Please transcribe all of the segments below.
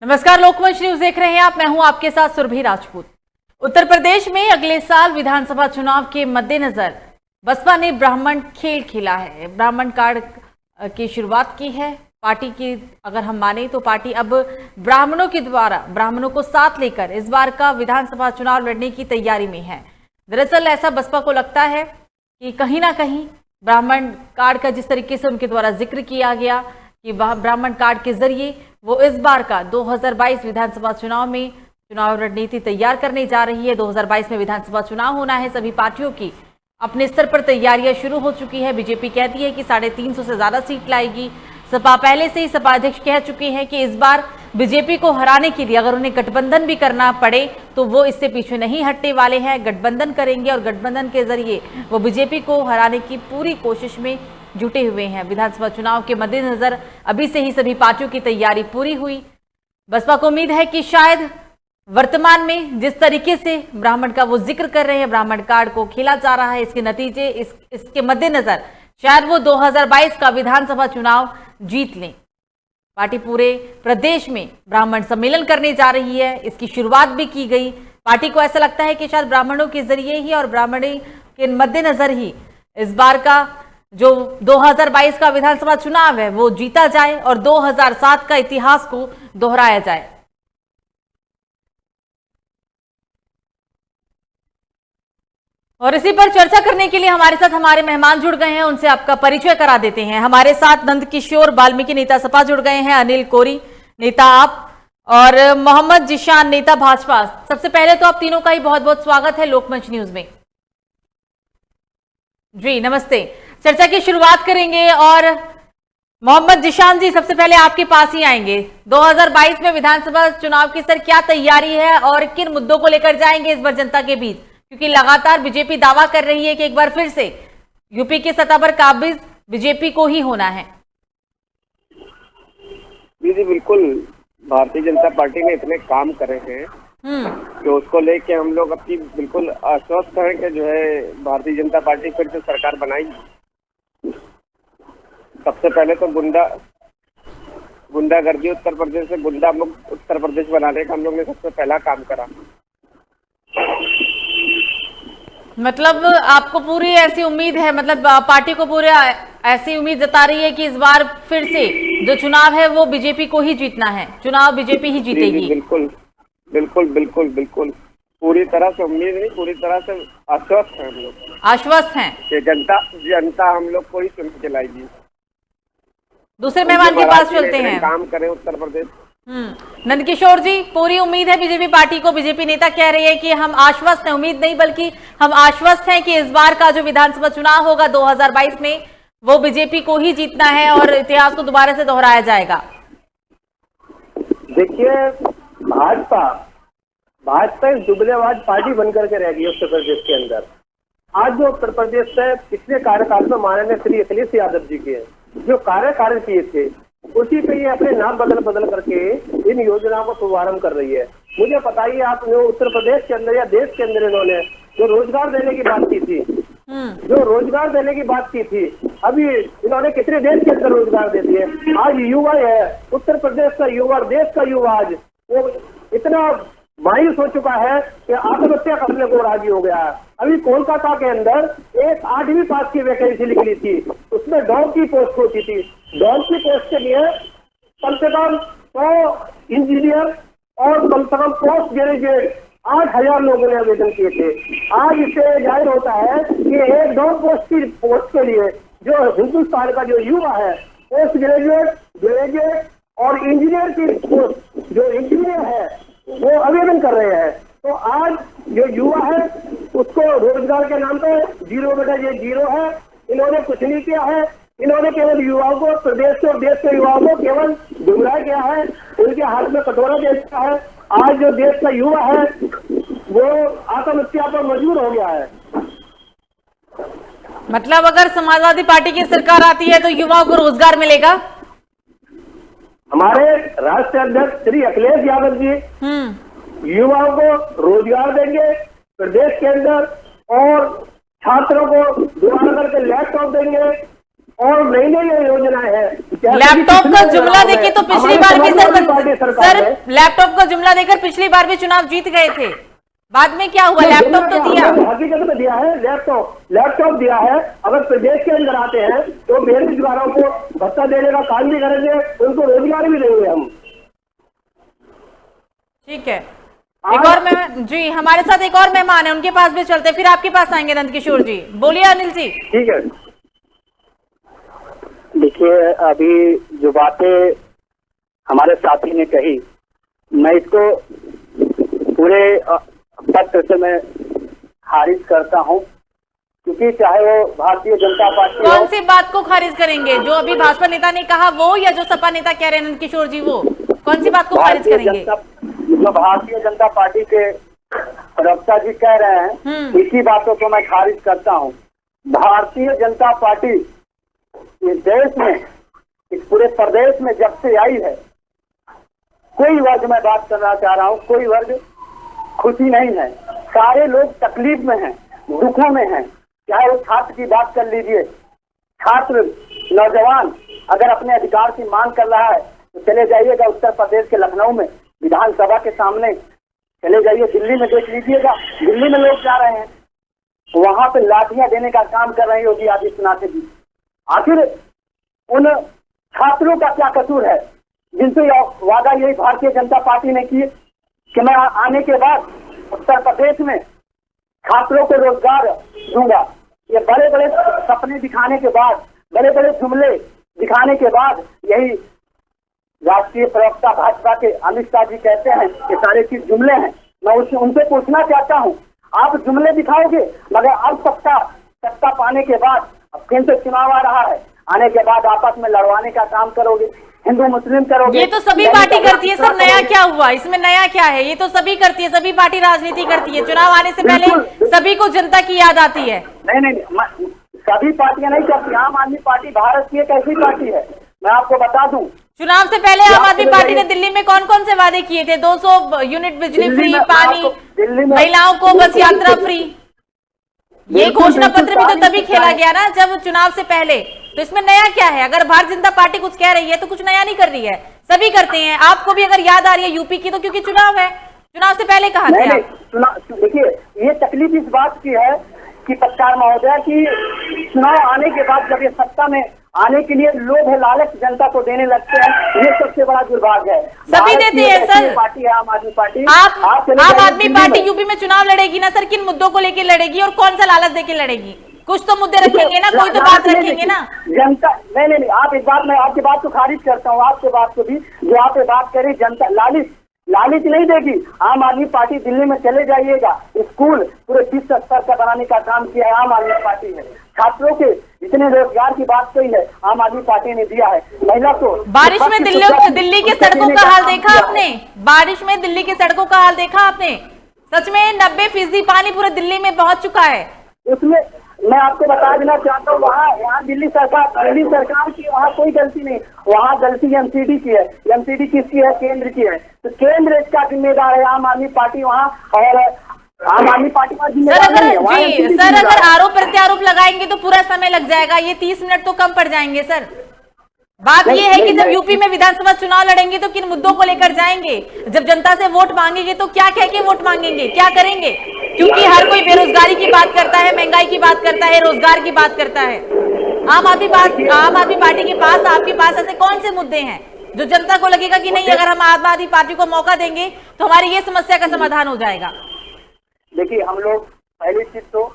नमस्कार, लोकमंच न्यूज देख रहे हैं आप। मैं हूं आपके साथ सुरभि राजपूत। उत्तर प्रदेश में अगले साल विधानसभा चुनाव के मद्देनजर बसपा ने ब्राह्मण खेल खेला है। ब्राह्मण कार्ड की शुरुआत की है पार्टी की। अगर हम माने तो पार्टी अब ब्राह्मणों के द्वारा ब्राह्मणों को साथ लेकर इस बार का विधानसभा चुनाव लड़ने की तैयारी में है। दरअसल ऐसा बसपा को लगता है कि कहीं ना कहीं ब्राह्मण कार्ड का जिस तरीके से उनके द्वारा जिक्र किया गया कि ब्राह्मण कार्ड के जरिए वो इस बार का 2022 विधानसभा चुनाव में चुनाव रणनीति तैयार करने जा रही है। 2022 में विधानसभा चुनाव होना है। सभी पार्टियों की अपने स्तर पर तैयारियां शुरू हो चुकी है। बीजेपी कहती है कि 350 से ज्यादा सीट लाएगी। सपा पहले से ही सपा अध्यक्ष कह चुके हैं कि इस बार बीजेपी को हराने के लिए अगर उन्हें गठबंधन भी करना पड़े तो वो इससे पीछे नहीं हटने वाले हैं। गठबंधन करेंगे और गठबंधन के जरिए वो बीजेपी को हराने की पूरी कोशिश में जुटे हुए हैं। विधानसभा चुनाव के मद्देनजर अभी से ही सभी पार्टियों की तैयारी पूरी हुई। बसपा को उम्मीद है कि शायद वर्तमान में जिस तरीके से ब्राह्मण का वो जिक्र कर रहे हैं, ब्राह्मण कार्ड को खेला जा रहा है, इसके नतीजे इसके मद्देनजर शायद वो 2022 का विधानसभा चुनाव जीत लें। पार्टी पूरे प्रदेश में ब्राह्मण सम्मेलन करने जा रही है। इसकी शुरुआत भी की गई। पार्टी को ऐसा लगता है कि शायद ब्राह्मणों के जरिए ही और ब्राह्मणी के मद्देनजर ही इस बार का जो 2022 का विधानसभा चुनाव है वो जीता जाए और 2007 का इतिहास को दोहराया जाए। और इसी पर चर्चा करने के लिए हमारे साथ हमारे मेहमान जुड़ गए हैं। उनसे आपका परिचय करा देते हैं। हमारे साथ नंदकिशोर वाल्मीकि नेता सपा जुड़ गए हैं, अनिल कोरी नेता आप, और मोहम्मद जिशान नेता भाजपा। सबसे पहले तो आप तीनों का ही बहुत बहुत स्वागत है लोकमंच न्यूज में। जी नमस्ते। चर्चा की शुरुआत करेंगे और मोहम्मद जिशान जी सबसे पहले आपके पास ही आएंगे। 2022 में विधानसभा चुनाव की सर क्या तैयारी है और किन मुद्दों को लेकर जाएंगे इस बार जनता के बीच, क्योंकि लगातार बीजेपी दावा कर रही है कि एक बार फिर से यूपी की सत्ता पर काबिज बीजेपी को ही होना है। जी बिल्कुल, भारतीय जनता पार्टी ने इतने काम करे हैं कि उसको लेके हम लोग अपनी बिल्कुल आश्वस्त हैं कि जो है भारतीय जनता पार्टी फिर से सरकार बनाएगी। सबसे पहले तो गुंडागर्दी उत्तर प्रदेश से गुंडा मुक्त उत्तर प्रदेश बनाने का हम लोग ने सबसे पहला काम करा। मतलब आपको पूरी ऐसी उम्मीद है, मतलब पार्टी को पूरे ऐसी उम्मीद जता रही है कि इस बार फिर से जो चुनाव है वो बीजेपी को ही जीतना है, चुनाव बीजेपी ही जीतेगी। बिल्कुल बिल्कुल बिल्कुल बिल्कुल, पूरी तरह से उम्मीद नहीं, पूरी तरह से आश्वस्त हैं हम लोग। आश्वस्त हैं कि जनता हम लोग को ही चुन के लाएगी। दूसरे मेहमान के पास चलते हैं। काम करें उत्तर प्रदेश। नंदकिशोर जी, पूरी उम्मीद है बीजेपी पार्टी को। बीजेपी नेता कह रही है कि हम आश्वस्त हैं, उम्मीद नहीं बल्कि हम आश्वस्त हैं कि इस बार का जो विधानसभा चुनाव होगा 2022 में वो बीजेपी को ही जीतना है और इतिहास को दोबारा से दोहराया जाएगा। देखिए, भाजपा एक दुबलेबाज पार्टी बनकर के रह गई उत्तर प्रदेश के अंदर। आज जो उत्तर प्रदेश से पिछले कार्यकाल में माननीय श्री अखिलेश यादव जी के जो कार्यकाल किए थे उसी पे ये अपने नाम बदल करके इन योजनाओं को शुभारंभ कर रही है। मुझे बताइए, आप उत्तर प्रदेश के अंदर या देश के अंदर इन्होंने जो रोजगार देने की बात की थी, अभी इन्होंने कितने देश के अंदर रोजगार दे दिए। आज युवा है, उत्तर प्रदेश का युवा, देश का युवा आज वो इतना मायूस हो चुका है कि आत्महत्या करने को राजी हो गया है। अभी कोलकाता के अंदर एक 8वीं पास की वैकेंसी निकली थी, उसमें डॉग की पोस्ट होती थी। डॉग की पोस्ट के लिए कम से कम 100 इंजीनियर और कम से कम पोस्ट ग्रेजुएट 8000 लोगों ने आवेदन किए थे। आज इससे जाहिर होता है कि एक डॉग पोस्ट के लिए जो हिंदुस्तान का जो युवा है, पोस्ट ग्रेजुएट और इंजीनियर की पोस्ट जो इंजीनियर है वो आवेदन कर रहे हैं। तो आज जो युवा है उसको रोजगार के नाम पे जीरो बेटा ये जीरो है। इन्होंने कुछ नहीं किया है। इन्होंने केवल युवाओं को, प्रदेश के और देश के युवाओं को केवल गुमराह किया है, उनके हाथ में कटोरा दे दिया है। आज जो देश का युवा है वो आत्महत्या पर मजबूर हो गया है। मतलब अगर समाजवादी पार्टी की सरकार आती है तो युवाओं को रोजगार मिलेगा। हमारे राष्ट्रीय अध्यक्ष श्री अखिलेश यादव जी युवाओं को रोजगार देंगे प्रदेश के अंदर और छात्रों को दोबारा करके लैपटॉप देंगे, और नई नई योजनाएं हैं। लैपटॉप का जुमला देखिए तो पिछली बार भी सर लैपटॉप का जुमला देकर पिछली बार भी चुनाव जीत गए थे, बाद में क्या हुआ? लैपटॉप तो दिया, हकीकत में दिया है, लैपटॉप दिया है। अगर प्रदेश के अंदर आते हैं तो बेरोजगारों को भत्ता देने का काम भी करेंगे, उनको रोजगार भी देंगे हम। ठीक है, एक और मेहमान जी हमारे साथ एक और मेहमान है, उनके पास भी चलते, फिर आपके पास आएंगे नंदकिशोर जी। बोलिए अनिल जी। ठीक है, देखिए अभी जो बातें हमारे साथी ने कही, मैं इसको पूरे पत्र से मैं खारिज करता हूं, क्योंकि चाहे वो भारतीय जनता पार्टी कौन सी बात को खारिज करेंगे? जो अभी भाजपा नेता ने कहा वो, या जो सपा नेता कह रहे हैं नंदकिशोर जी वो? कौन सी बात को खारिज करेंगे? जो भारतीय जनता पार्टी के प्रवक्ता जी कह रहे हैं, इसी बातों को मैं खारिज करता हूं। भारतीय जनता पार्टी इस देश में, इस पूरे प्रदेश में जब से आई है, कोई वर्ग में बात करना चाह रहा हूँ, कोई वर्ग खुशी नहीं है, सारे लोग तकलीफ में हैं, दुखों में हैं। चाहे वो छात्र की बात कर लीजिए, छात्र नौजवान अगर अपने अधिकार की मांग कर रहा है तो चले जाइएगा उत्तर प्रदेश के लखनऊ में विधानसभा के सामने, चले जाइए दिल्ली में देख लीजिएगा, दिल्ली में लोग जा रहे हैं, वहां पे लाठियां देने का काम कर रहे हैं योगी आदित्यनाथ जी। आखिर उन छात्रों का क्या कसूर है जिनसे वादा यही भारतीय जनता पार्टी ने किए कि मैं आने के बाद उत्तर प्रदेश में छात्रों को रोजगार दूंगा। ये बड़े बड़े सपने दिखाने के बाद, बड़े बड़े जुमले दिखाने के बाद यही राष्ट्रीय प्रवक्ता भाजपा के अमित शाह जी कहते हैं कि सारे चीज जुमले हैं। मैं उनसे पूछना चाहता हूं, आप जुमले दिखाओगे मगर अब सत्ता पाने के बाद, अब फिर से चुनाव आ रहा है, आने के बाद आपस में लड़वाने का काम करोगे, हिंदू मुस्लिम करोगे। ये तो सभी पार्टी करती है सर, नया क्या हुआ इसमें? नया क्या है? ये तो सभी करती है, सभी पार्टी राजनीति करती है। चुनाव आने से पहले सभी को जनता की याद आती है। नहीं, सभी पार्टियां नहीं करती। आम आदमी पार्टी भारत की एक ऐसी पार्टी है, मैं आपको बता दूं, चुनाव से पहले आम आदमी पार्टी ने दिल्ली में कौन कौन से वादे किए थे? 200 यूनिट बिजली फ्री, पानी, महिलाओं को बस यात्रा फ्री। ये घोषणा पत्र भी तो तभी खेला गया ना जब चुनाव से पहले। तो इसमें नया क्या है? अगर भारतीय जनता पार्टी कुछ कह रही है तो कुछ नया नहीं कर रही है, सभी करते हैं। आपको भी अगर याद आ रही है यूपी की, तो क्योंकि चुनाव है, चुनाव से पहले कहा था। देखिए ये तकलीफ इस बात की है कि पत्रकार महोदय की चुनाव आने के बाद जब ये सत्ता में आने के लिए लोभ है, लालच जनता को देने लगते हैं, ये सबसे बड़ा दुर्भाग्य है। सभी देते हैं सर। पार्टी है आम आदमी पार्टी। आम आदमी पार्टी यूपी में चुनाव लड़ेगी ना सर, किन मुद्दों को लेकर लड़ेगी और कौन सा लालच देके लड़ेगी? कुछ तो मुद्दे रखेंगे ना, कोई तो बात रखेंगे ना। जनता नहीं, आप इस बात, मैं आपकी बात को खारिज करता हूँ, आपके बात को भी, जो आप बात करें, जनता लालच नहीं देगी। आम आदमी पार्टी दिल्ली में चले जाइएगा, स्कूल पूरे विश्व स्तर का बनाने का काम किया है आम आदमी पार्टी ने। छात्रों के जितने रोजगार की बात कही है आम आदमी पार्टी ने दिया है। महिला को बारिश में दिल्ली के सड़कों का हाल देखा आपने? बारिश में दिल्ली के सड़कों का हाल देखा आपने? सच में 90% पानी पूरे दिल्ली में पहुंच चुका है। उसमें मैं आपको बता देना चाहता हूँ, वहाँ दिल्ली सरकार की वहाँ कोई गलती नहीं, वहाँ गलती एमसीडी की है। एमसीडी किसकी है? केंद्र की है। तो केंद्र इसका जिम्मेदार है, आम आदमी पार्टी वहाँ, और आम आदमी पार्टी का जिम्मेदार नहीं है। सर अगर आरोप प्रत्यारोप लगाएंगे तो पूरा समय लग जाएगा, ये 30 मिनट तो कम पड़ जाएंगे सर। बात ये है कि जब यूपी में विधानसभा चुनाव लड़ेंगे तो किन मुद्दों को लेकर जाएंगे? जब जनता से वोट मांगेंगे तो क्या कह के वोट मांगेंगे, क्या करेंगे? क्योंकि हर कोई बेरोजगारी की बात करता है, महंगाई की बात करता है, रोजगार की बात करता है। आम आदमी पार्टी के पास, आपके पास ऐसे कौन से मुद्दे हैं जो जनता को लगेगा कि नहीं, अगर हम आम आदमी पार्टी को मौका देंगे तो हमारी ये समस्या का समाधान हो जाएगा? देखिए, हम लोग पहली चीज तो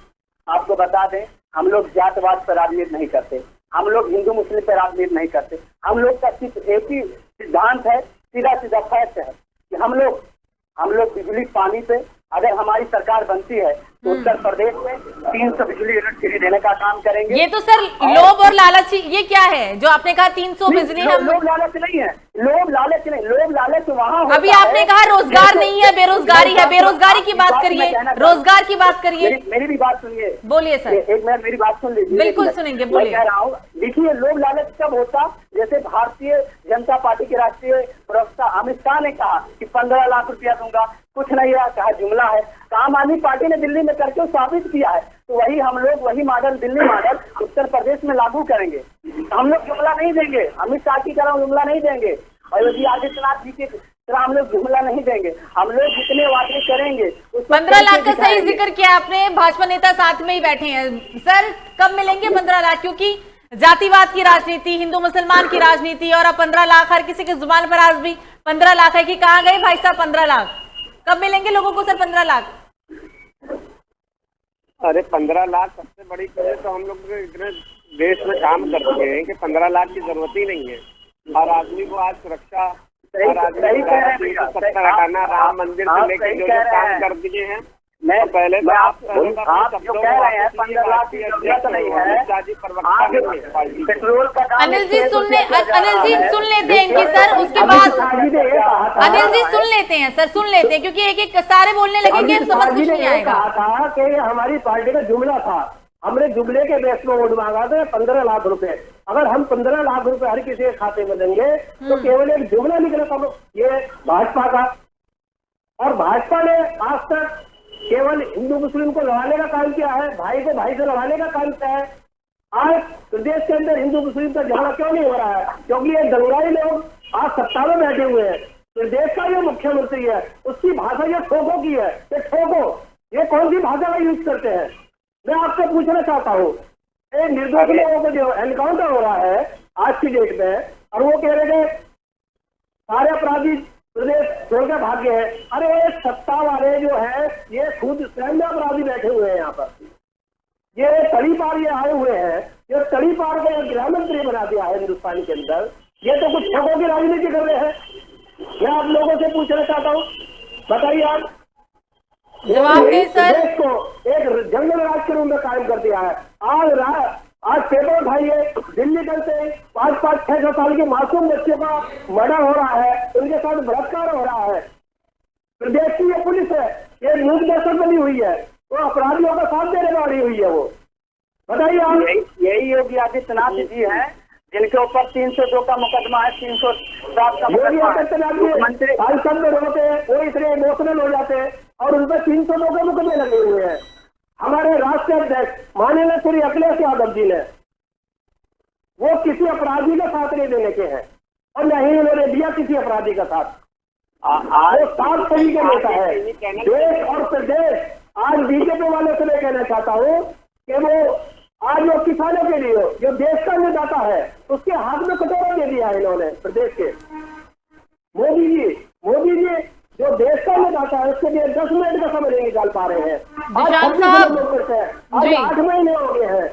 आपको बता दें, हम लोग जातवाद पर राजनीति नहीं करते, हम लोग हिंदू मुस्लिम पर राजनीति नहीं करते। हम लोग का सिर्फ एक ही सिद्धांत है, सीधा फैक्ट है कि हम लोग बिजली पानी पे अगर हमारी सरकार बनती है तो उत्तर प्रदेश में 300 बिजली यूनिट फ्री देने का काम करेंगे। ये तो सर लोभ और लालच, ये क्या है जो आपने कहा 300 बिजली? हम लोभ लालच नहीं है, लोभ लालच वहाँ अभी आपने कहा रोजगार नहीं है, बेरोजगारी है। बेरोजगारी की बात करिए, रोजगार की बात करिए। मेरी भी बात सुनिए। बोलिए सर। एक मिनट मेरी बात सुन लीजिए। बिल्कुल सुनेंगे, बोलिए। कह रहा हूँ, देखिए लोभ लालच कब होता, जैसे भारतीय जनता पार्टी के राष्ट्रीय प्रवक्ता अमित शाह ने कहा कि 15 लाख रुपया दूंगा, कुछ नहीं रहा, कहा जुमला है। आम आदमी पार्टी ने दिल्ली में करके साबित किया है। तो वही हम लोग वही मॉडल, दिल्ली मॉडल उत्तर प्रदेश में लागू करेंगे। हम लोग जुमला नहीं देंगे, अमित शाह की तरह जुमला नहीं देंगे, और योगी आदित्यनाथ जी की तरह हम लोग जुमला नहीं देंगे। हम लोग जितने वादे करेंगे 15 लाख का सही जिक्र किया आपने। भाजपा नेता साथ में ही बैठे हैं सर, कब मिलेंगे 15 लाख? क्योंकि जातिवाद की राजनीति, हिंदू मुसलमान की राजनीति, और अब 15 लाख हर किसी की जुबान पर आज भी 15 लाख है कि कहाँ गए भाई साहब 15 लाख? कब मिलेंगे लोगों को सर 15 लाख? अरे 15 लाख सबसे बड़ी चीज तो हम लोग इतने देश में काम कर चुके हैं कि 15 लाख की जरूरत ही नहीं है। हर आदमी को आज सुरक्षा, हर आदमी को सत्ता हटाना, राम मंदिर से लेकर जो काम कर दिए हैं। मैं पहले तो आप जो कह रहे हैं 15 लाख की जरूरत नहीं है। पेट्रोल का अनिल जी सुन लेते हैं इनकी सर, उसके बाद अनिल जी सुन लेते हैं सर, सुन लेते हैं, क्योंकि एक एक सारे बोलने लगेंगे समझ कुछ नहीं आएगा। कहा था कि हमारी पार्टी का जुमला था, हमने जुमले के बेस में वोट मांगा था 15 लाख रुपए। अगर हम 15 लाख रुपए हर किसी के खाते में देंगे तो केवल एक जुमला निकला था ये भाजपा का। और भाजपा ने आज तक केवल हिंदू मुस्लिम को लड़ाने का काम किया है, भाई को भाई से लड़ाने का काम किया है। आज प्रदेश के अंदर हिंदू मुस्लिम का झगड़ा क्यों नहीं हो रहा है? क्योंकि ये दंगाई लोग आज सत्ता में बैठे हुए हैं। प्रदेश का जो मुख्यमंत्री है उसकी भाषा ये ठोको की है। ये ठोको, ये कौन सी भाषा का यूज करते हैं? मैं आपसे पूछना चाहता हूँ, एक निर्दोष लोगों को जो एनकाउंटर हो रहा है आज की डेट में, और वो कह रहे थे सारे अपराधी प्रदेश छोड़कर भाग गए हैं। अरे सत्ता वाले जो है ये खुद स्वयं अपराधी बैठे हुए हैं यहाँ पर। ये तड़ी पार ये आए हुए हैं, ये तड़ी पार को गृह मंत्री बना दिया है हिंदुस्तान के अंदर। ये तो कुछ ठगों की राजनीति कर रहे हैं। मैं आप लोगों से पूछना चाहता हूँ, बताइए आप। जवाब दें सर। देश को एक जंगल राज के रूप में कायम कर दिया है। आज पेपर उठाइए, दिल्ली कल से 5-5, 6-6 साल के मासूम बच्चों का मर्डर हो रहा है, उनके साथ बलात्कार हो रहा है। प्रदेश की ये पुलिस है, ये न्यूज दहशत बनी हुई है, तो अपराधियों का साथ देने वाली हुई है वो। बताइए आप। यही योगी आदित्यनाथ जी हैं जिनके ऊपर 302 का मुकदमा है, 307 का मुकदमा है। मुख्यमंत्री भाई सब में रोते हैं, वो इतने इमोशनल हो जाते हैं और उन पर 302 के मुकदमे लगे हुए हैं। हमारे राष्ट्रीय अध्यक्ष माननीय श्री अखिलेश यादव जी ने, वो किसी अपराधी का साथ नहीं देने के हैं और न ही उन्होंने दिया किसी अपराधी का साथ। वो साफ तरीके लेता है देश और प्रदेश। आज बीजेपी वालों से मैं कहना चाहता हूँ कि वो आज जो किसानों के लिए जो देश का अन्नदाता है उसके हाथ में कटोरा दे दिया है इन्होंने प्रदेश के। मोदी जी जो देश का अन्नदाता है उसके लिए 10 मिनट का समय नहीं निकाल पा रहे हैं। आज 8 महीने हो गए हैं।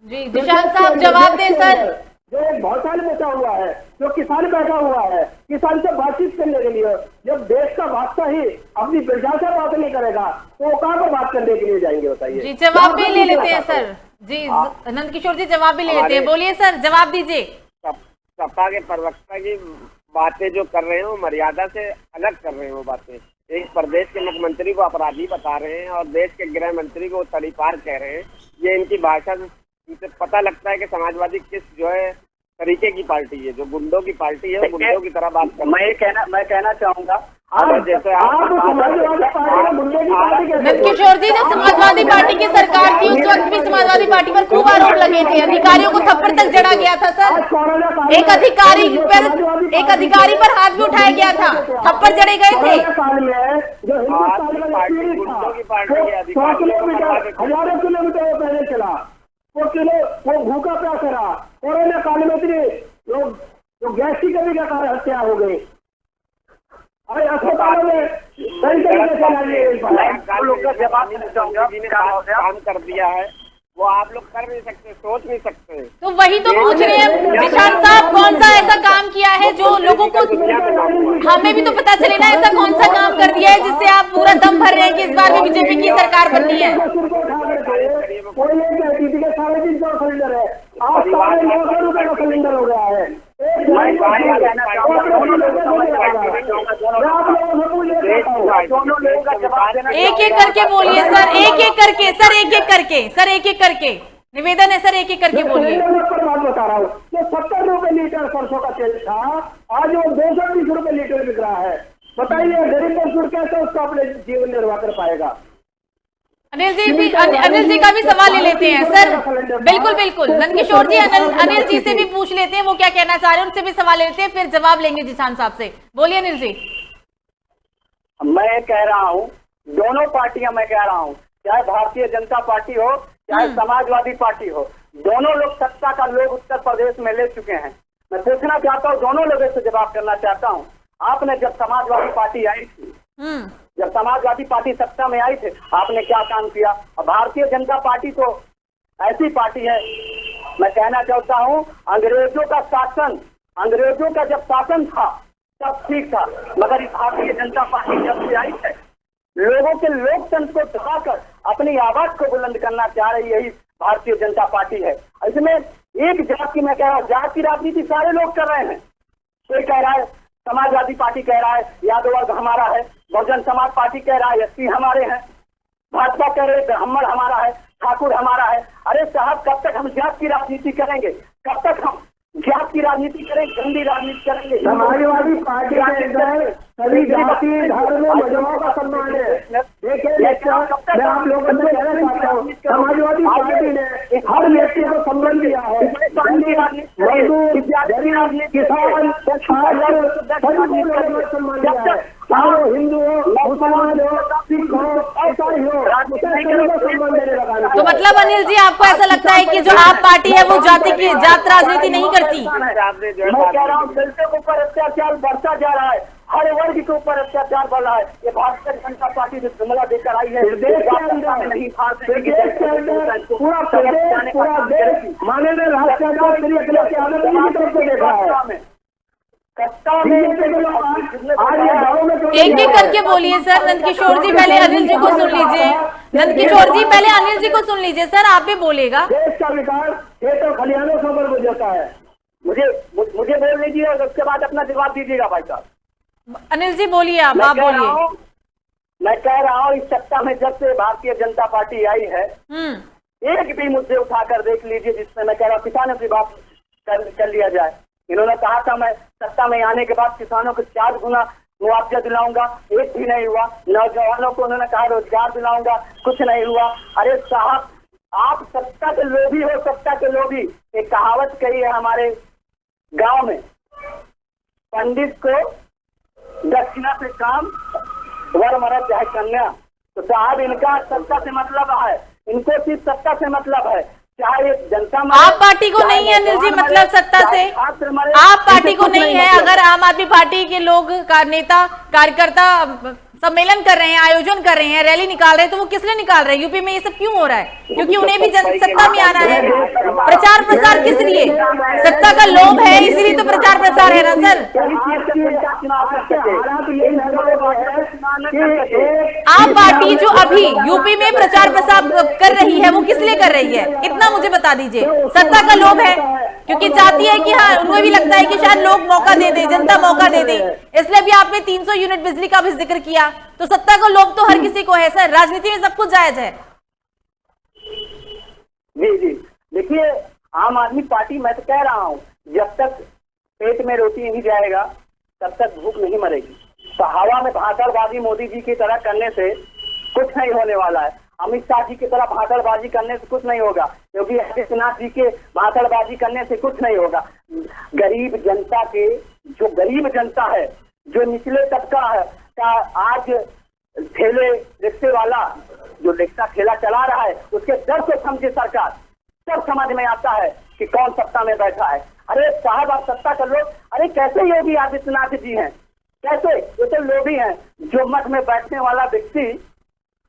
जी जिशान साहब जवाब दें सर। जो एक भौचाल बचा हुआ है, जो किसान बैठा हुआ है, किसान से बातचीत करने के लिए, जब देश का बादशाह ही अपनी प्रजा से बात नहीं करेगा तो वो कहाँ पर बात करने के लिए जाएंगे? बताइए। जी जवाब भी ले लेते हैं सर। जी नंद किशोर जी जवाब भी ले लेते हैं, बोलिए सर जवाब दीजिए। सपा के प्रवक्ता की बातें जो कर रहे हैं वो मर्यादा से अलग कर रहे हैं। वो बातें एक प्रदेश के मुख्यमंत्री को अपराधी बता रहे हैं और देश के गृह मंत्री को तड़ीपार कह रहे हैं। ये इनकी भाषा से इनसे पता लगता है कि समाजवादी किस जो है तरीके की पार्टी है, जो गुंडों की पार्टी है, गुंडों की तरह बात कर। मैं कहना चाहूंगा जैसे नंद किशोर जी जब समाजवादी पार्टी की सरकार थी उस वक्त भी समाजवादी पार्टी पर खूब आरोप लगे थे, अधिकारियों को थप्पड़ तक जड़ा गया था सर। एक अधिकारी पर हाथ भी उठाया गया था, थप्पड़ जड़े गए थे। हजारों किलोमीटर पहले चला, वो भूखा प्यासा रहा। कोरोना काल में इतने लोग गैस की कमी का कारण हत्या हो गई। अरे अस्पतालों में कई तरीके से काम कर दिया है वो आप लोग कर नहीं सकते, सोच नहीं सकते। तो वही तो पूछ रहे हैं जिशान साहब, कौन सा ऐसा काम किया है जो लोगों को, हमें भी तो पता चले ना ऐसा कौन सा काम कर दिया है जिससे आप पूरा दम भर रहे हैं कि इस बार भी बीजेपी की सरकार बननी है। कोई एक एलपीजी का 350 सिलेंडर है, आज 900 रुपए का सिलेंडर हो गया है। एक एक करके बोलिए सर, एक एक करके निवेदन है सर, एक एक करके बोलिए। बात बता रहा हूँ, जो 70 रुपए लीटर सरसों का तेल था आज वो 220 रुपए लीटर बिक रहा है। बताइए गरीब मजदूर कैसे उसको अपने जीवन निर्वाह कर पाएगा? अनिल जी भी, अनिल जी का भी सवाल ले लेते हैं सर। बिल्कुल बिल्कुल, नंदकिशोर जी अनिल जी से भी पूछ लेते हैं वो क्या कहना चाह रहे हैं, उनसे भी सवाल लेते हैं, फिर जवाब लेंगे जिशान साहब से। बोलिए अनिल जी। मैं कह रहा हूँ दोनों पार्टियां, मैं कह रहा हूँ चाहे भारतीय जनता पार्टी हो चाहे समाजवादी पार्टी हो, दोनों लोग सत्ता का लोग उत्तर प्रदेश में ले चुके हैं। मैं पूछना चाहता हूँ, दोनों लोगों से जवाब करना चाहता हूँ, आपने जब समाजवादी पार्टी आई थी, जब समाजवादी पार्टी सत्ता में आई थी, आपने क्या काम किया? और भारतीय जनता पार्टी तो ऐसी पार्टी है, मैं कहना चाहता हूँ अंग्रेजों का शासन, अंग्रेजों का जब शासन था तब ठीक था, मगर भारतीय जनता पार्टी जब से आई है लोगों के लोकतंत्र को दबाकर अपनी आवाज को बुलंद करना चाह रही, यही भारतीय जनता पार्टी है। इसमें एक जात की, मैं कह रहा हूँ जात की राजनीति सारे लोग कर रहे हैं। कोई कह रहा है, समाजवादी पार्टी कह रहा है यादव वर्ग हमारा है, बहुजन समाज पार्टी कह रहा है एसपी हमारे हैं, भाजपा कह रहे ब्राह्मण हमारा है, ठाकुर हमारा है। अरे साहब, कब तक हम जात की राजनीति करेंगे? कब तक हम जात की राजनीति करेंगे, गंदी राजनीति करेंगे? समाजवादी पार्टी के अंदर सभी जाति धर्म मजहबों का सम्मान है। देखिए, मैं आप लोगों से कहना चाहता हूँ, समाजवादी पार्टी ने हर व्यक्ति को सम्मान दिया है। मजदूर, गरीब, किसान, सभी को सम्मान दिया है। चाहे वो हिंदू हो, मुसलमान हो, सिख हो, ईसाई हो, सम्मान देने लगा। तो मतलब अनिल जी, आपको ऐसा लगता है कि जो आप पार्टी है वो जात राजनीति नहीं करती? मैं कह रहा हूँ दलितों के ऊपर अत्याचार बढ़ता जा रहा है, हर वर्ग के ऊपर अत्याचार बढ़ रहा है। ये भारतीय जनता पार्टी जो जुमला देकर आई है, देश के अंदर नहीं, पूरा देश माननीय राष्ट्रपति देखा है। एक एक करके बोलिए सर। नंदकिशोर जी पहले अनिल जी को सुन लीजिए, नंदकिशोर जी पहले अनिल जी को सुन लीजिए सर, आप भी बोलेगा। देश का विकास खेतों खलिहानों से ऊपर जाता है। मुझे बोल लीजिए और उसके बाद अपना जवाब दीजिएगा भाई साहब। अनिल जी बोलिए, आप बोलिए। मैं कह रहा हूँ इस सत्ता में जब से भारतीय जनता पार्टी आई है, एक भी मुद्दे उठाकर देख लीजिए जिसमें मैं कह रहा हूँ किसानों की बात कर लिया जाए। इन्होंने कहा था मैं सत्ता में आने के बाद किसानों को 4 गुना मुआवजा दिलाऊंगा, एक भी नहीं हुआ। नौजवानों को उन्होंने कहा रोजगार दिलाऊंगा, कुछ नहीं हुआ। अरे साहब, आप सत्ता के लोभी हो, सत्ता के लोभी। एक कहावत कही है हमारे गांव में, पंडित को दक्षिणा से काम, वर मरा चाहे कन्या। तो साहब, इनका सत्ता से मतलब है, इनको सिर्फ सत्ता से मतलब है, चाहे जनता। आप पार्टी को नहीं है अनिल जी मतलब सत्ता से? आप पार्टी को नहीं है? अगर आम आदमी पार्टी के लोग का नेता कार्यकर्ता सम्मेलन कर रहे हैं, आयोजन कर रहे हैं, रैली निकाल रहे हैं, तो वो किस लिए निकाल रहे हैं? यूपी में ये सब क्यों हो रहा है? क्योंकि उन्हें भी सत्ता में आना है। प्रचार प्रसार किस लिए? सत्ता का लोभ है, इसीलिए तो प्रचार प्रसार है ना सर। आप पार्टी जो अभी यूपी में प्रचार प्रसार कर रही है वो किस लिए कर रही है? इतना मुझे बता दीजिए। सत्ता का लोभ है, क्योंकि चाहती है कि हाँ, उन्हें भी लगता है कि शायद लोग मौका दे दे, जनता मौका दे दे, इसलिए भी आपने 300 यूनिट बिजली का भी जिक्र किया। तो सत्ता का लोभ तो हर किसी को है सर, राजनीति में सब कुछ जायज है। जी, देखिए आम आदमी पार्टी, मैं तो कह रहा हूँ जब तक पेट में रोटी नहीं जाएगा तब तक भूख नहीं मरेगी। तो हवा में भाषणबाजी मोदी जी की तरह करने से कुछ नहीं होने वाला है, अमित शाह जी की तरह भाषणबाजी करने से कुछ नहीं होगा, योगी आदित्यनाथ जी के भाषणबाजी करने से कुछ नहीं होगा। गरीब जनता के, जो गरीब जनता है, जो निचले तबका है का, आज ठेले रिक्शे वाला जो रिक्शा ठेला चला रहा है, उसके दर को समझे सरकार, तब समझ में आता है कि कौन सत्ता में बैठा है। अरे साहब, आप सत्ता कर लो। अरे कैसे योगी आदित्यनाथ जी हैं, कैसे? ये तो लोभी हैं। जो मठ में बैठने वाला व्यक्ति,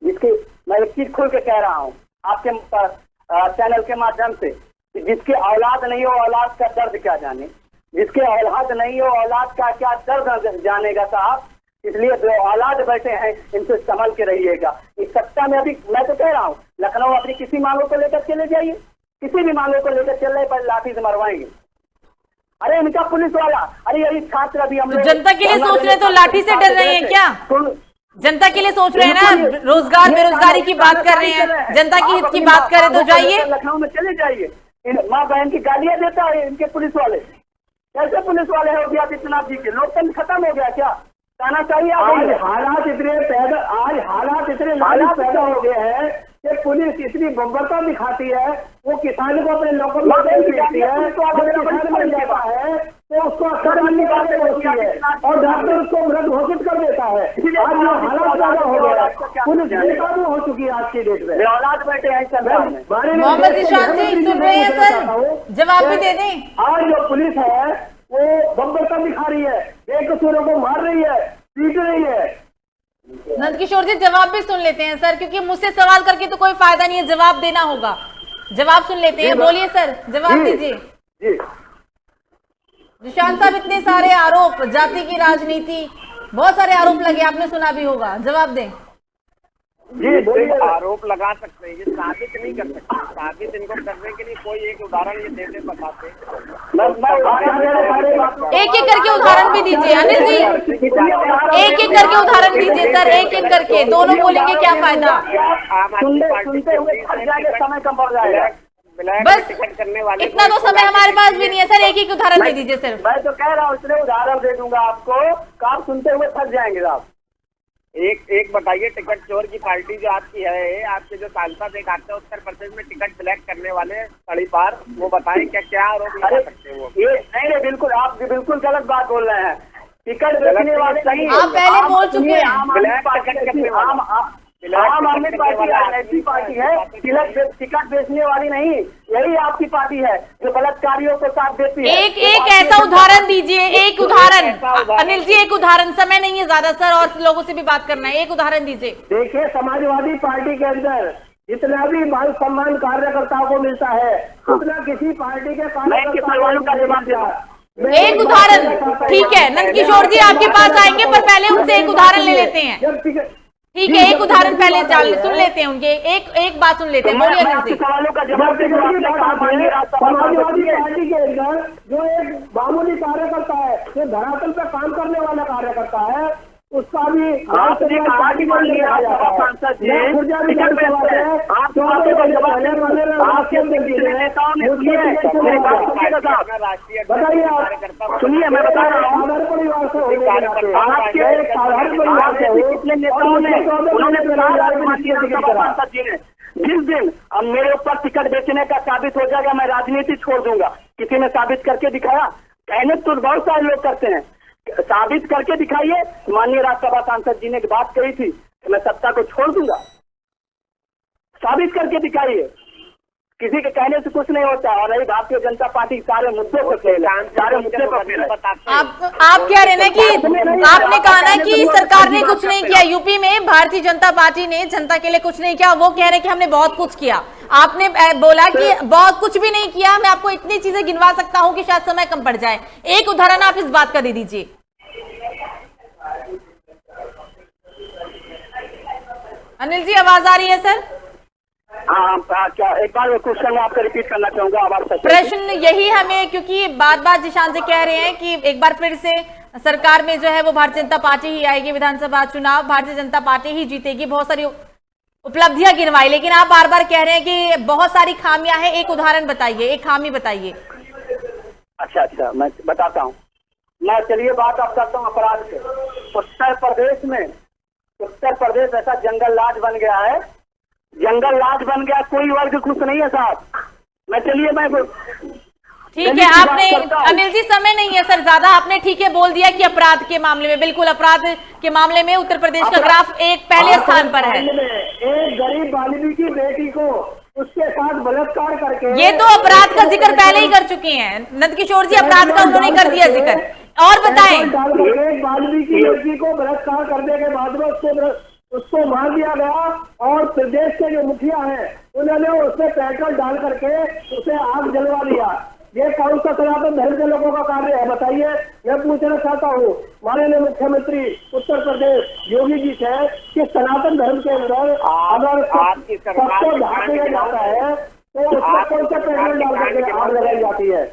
जिसके, मैं एक चीज खुल के कह रहा हूँ आपके चैनल के माध्यम से, जिसकी औलाद नहीं हो औलाद का दर्द क्या जाने, जिसके औलाद नहीं हो औलाद का क्या दर्द जानेगा साहब। इसलिए जो औलाद बैठे हैं इनसे संभल के रहिएगा। इस सत्ता में अभी मैं तो कह रहा हूँ, लखनऊ अपनी किसी मांगों को लेकर चले जाइए, किसी भी मांगों को लेकर चल रहे पर लाठी से मरवाएंगे। अरे इनका पुलिस वाला, अरे यही छात्र अभी हम लोग जनता के लिए सोच रहे तो लाठी से डर रहे हैं क्या? जनता के लिए सोच रहे हैं ना, रोजगार बेरोजगारी की बात कर रहे हैं, जनता की हित की बात करें तो जाइए लखनऊ में चले जाइए। माँ बहन की गालियां देता है इनके पुलिस वाले। कैसे पुलिस वाले हो गया आदित्यनाथ जी के? लोकतंत्र खत्म हो गया क्या? तानाशाही आ आज गई है। हालात इतने नाजुक पैदा हो गए हैं कि पुलिस इतनी बर्बरता दिखाती है, वो किसान को अपने लोगों में देती है, जब किसान मर जाता है तो उसको अस्पताल निकालने होती है और डॉक्टर उसको मृत घोषित कर देता है। आज जो हालात पैदा हो गया है, पुलिस बेकाबू हो चुकी है आज की डेट में। औलाद बैठे हैं सरकार में। मोहम्मद इरशाद जी सुन रहे हैं सर, जवाब भी दे दें। आज जो पुलिस है वो बर्बरता दिखा रही है, बेकसूरों को मार रही है, पीट रही है। नंदकिशोर जी जवाब भी सुन लेते हैं सर, क्योंकि मुझसे सवाल करके तो कोई फायदा नहीं है, जवाब देना होगा। जवाब सुन लेते हैं, बोलिए सर, जवाब दीजिए। जी निशांत साहब, इतने सारे आरोप, जाति की राजनीति, बहुत सारे आरोप लगे, आपने सुना भी होगा, जवाब दें। जी बोलिए। आरोप लगा सकते हैं, ये साबित नहीं कर सकते। साबित इनको करने के लिए कोई एक उदाहरण ये देते बताते। एक एक करके उदाहरण भी दीजिए अनिल जी, एक एक करके उदाहरण दीजिए सर, एक एक करके, दोनों बोलेंगे क्या फायदा। सुनते हुए थक जाएंगे, समय कम पड़ जाएगा। बस टिकट करने वाले इतना तो समय हमारे पास भी नहीं है सर, एक एक उदाहरण दे दीजिए सर। मैं तो कह रहा हूँ इतने उदाहरण दे दूंगा आपको, आप सुनते हुए थक जाएंगे आप। एक बताइए, टिकट चोर की पार्टी जो आपकी है, आपके जो सांसद एक आते हैं उत्तर प्रदेश में टिकट सिलेक्ट करने वाले सड़ी पार, वो बताएं क्या आरोप लगा सकते हैं वो? ये नहीं, बिल्कुल आप बिल्कुल गलत बात बोल रहे हैं। टिकट बेचने वाले नहीं, आप पहले बोल चुके हैं। आम आदमी पार्टी राजनीतिक पार्टी है, टिकट बेचने वाली नहीं। यही आपकी पार्टी है जो बलात्कारियों को साथ देती है। एक ऐसा उदाहरण दीजिए, एक उदाहरण अनिल जी, एक उदाहरण, समय नहीं है ज्यादा सर, और लोगों से भी बात करना है, एक उदाहरण दीजिए। देखिए, समाजवादी पार्टी के अंदर जितना भी मान सम्मान कार्यकर्ताओं को मिलता है, उतना किसी पार्टी के कार्यकर्ताओं को नहीं मिलता। एक उदाहरण, ठीक है नंदकिशोर जी आपके पास आएंगे, पर पहले उनसे एक उदाहरण ले लेते हैं। जब टिकट ठीक है, एक उदाहरण पहले सुन लेते हैं उनके, एक बात सुन लेते हैं, बोलिए अनिल जी। सवालों का जवाब समाजवादी पार्टी के अंदर जो एक मामूली कार्यकर्ता है, जो धरातल पर काम करने वाला कार्यकर्ता है, उसका भी आपने कहा कि सांसद जी टिकट बेचते हैं, आप बातों का जवाब आपके नेताओं ने बताइए आप। सुनिए, मैं बता रहा हूँ, हमारे परिवार से हो गया आपके साधारण परिवार से हो, कितने नेताओं ने सांसद जी ने जिस दिन अब मेरे ऊपर टिकट बेचने का साबित हो जाएगा, मैं राजनीति छोड़ दूंगा। किसी ने साबित करके दिखाया? कहने तो बहुत सारे लोग करते हैं, साबित करके दिखाइए। माननीय राज्यसभा सांसद जी ने बात कही थी कि मैं सत्ता को छोड़ दूंगा, साबित करके दिखाइए। किसी के कहने से कुछ नहीं होता। और रही भारतीय जनता पार्टी सारे मुद्दों पर फेल है, सारे मुद्दे पर फेल है। आप कह रहे हैं ना कि आपने कहा ना कि सरकार ने कुछ नहीं किया, यूपी में भारतीय जनता पार्टी ने जनता के लिए कुछ नहीं किया, वो कह रहे हैं कि हमने बहुत कुछ किया। आपने बोला कि बहुत कुछ भी नहीं किया। मैं आपको इतनी चीजें गिनवा सकता हूं कि शायद समय कम पड़ जाए, एक उदाहरण आप इस बात का दे दीजिए। अनिल जी आवाज आ रही है सर? हाँ, क्या एक बार क्वेश्चन आपको रिपीट करना चाहूंगा, आवाज। प्रश्न यही हमें, क्योंकि बात बात जिशान से कह रहे हैं कि एक बार फिर से सरकार में जो है वो भारतीय जनता पार्टी ही आएगी, विधानसभा चुनाव भारतीय जनता पार्टी ही जीतेगी, बहुत सारी उपलब्धियां गिनवाई, लेकिन आप बार बार कह रहे हैं कि बहुत सारी खामियां हैं। एक उदाहरण बताइए, एक खामी बताइए। अच्छा, मैं बताता हूँ। मैं चलिए बात आप करता हूँ अपराध से। उत्तर प्रदेश ऐसा जंगल राज बन गया है, जंगल राज बन गया, कोई वर्ग खुश नहीं है साहब। मैं ठीक है, आपने अनिल जी समय नहीं है सर ज्यादा, आपने ठीक है बोल दिया कि अपराध के मामले में, बिल्कुल अपराध के मामले में उत्तर प्रदेश का ग्राफ एक पहले स्थान पर है। एक गरीब बालिका की बेटी को उसके साथ बलात्कार करके, ये तो अपराध का जिक्र पहले ही कर चुके हैं नंदकिशोर जी, अपराध का उन्होंने कर दिया जिक्र। और बताएं। एक बालिका की लड़की को बलात्कार करने के बाद में उसको मार दिया गया, और प्रदेश के जो मुखिया हैं उन्होंने उसमें पेट्रोल डाल करके उसे आग जलवा दिया। ये कौन सा सनातन धर्म के लोगों का कार्य है बताइए? मैं पूछना चाहता हूँ माननीय मुख्यमंत्री उत्तर प्रदेश योगी जी से कि सनातन धर्म के अंदर अगर सबको ढाक दिया जाता है तो उसमें कौन सा पेट्रोल डाल करके आग लगाई जाती है?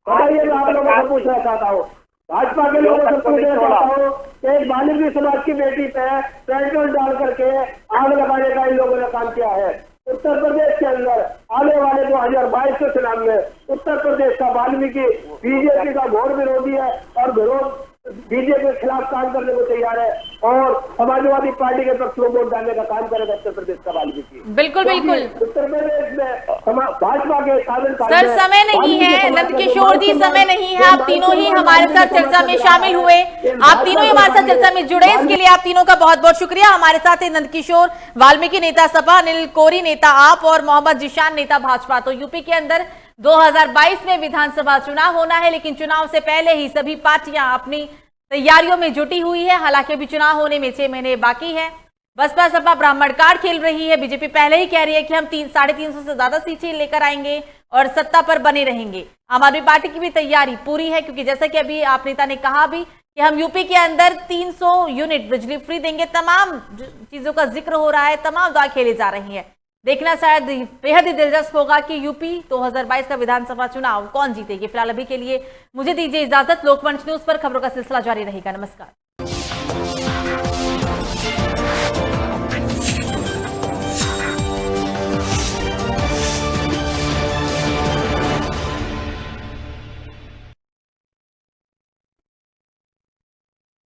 बताइए, मैं आप लोगों से पूछना चाहता हूँ, भाजपा के लोगों से पूछना चाहता हूँ कि एक बालिका समाज की बेटी पे पेट्रोल डाल करके आग लगाने का इन लोगों ने काम किया है। उत्तर प्रदेश के अंदर आने वाले 2022 के चुनाव में उत्तर प्रदेश का वाल्मीकि बीजेपी का घोर विरोधी है, और विरोध बीजेपी के खिलाफ काम करने को तैयार है और समाजवादी पार्टी के पक्ष में वोट डालने का काम करेगा उत्तर प्रदेश का वाल्मीकि। बिल्कुल बिल्कुल। उत्तर प्रदेश में भाजपा के शामिल सर समय नहीं है, नंदकिशोर जी समय नहीं है, आप तीनों ही हमारे साथ चर्चा में शामिल हुए, आप तीनों ही हमारे साथ चर्चा में जुड़े, इसके लिए आप तीनों का बहुत बहुत शुक्रिया। हमारे साथ है नंदकिशोर वाल्मीकि नेता सपा, अनिल कोरी नेता आप और मोहम्मद जिशान नेता भाजपा। तो यूपी के अंदर 2022 में विधानसभा चुनाव होना है, लेकिन चुनाव से पहले ही सभी पार्टियां अपनी तैयारियों में जुटी हुई है। हालांकि अभी चुनाव होने में 6 महीने बाकी है। बसपा सपा ब्राह्मण कार्ड खेल रही है। बीजेपी पहले ही कह रही है कि हम 350 से ज्यादा सीटें लेकर आएंगे और सत्ता पर बने रहेंगे। आम आदमी पार्टी की भी तैयारी पूरी है, क्योंकि जैसा कि अभी आप नेता ने कहा भी कि हम यूपी के अंदर 300 यूनिट बिजली फ्री देंगे, तमाम चीजों का जिक्र हो रहा है, तमाम दाव खेली जा रही है। देखना शायद बेहद ही दिलचस्प होगा कि यूपी 2022 का विधानसभा चुनाव कौन जीतेगी। फिलहाल अभी के लिए मुझे दीजिए इजाजत। लोकमंच न्यूज पर खबरों का सिलसिला जारी रहेगा। नमस्कार।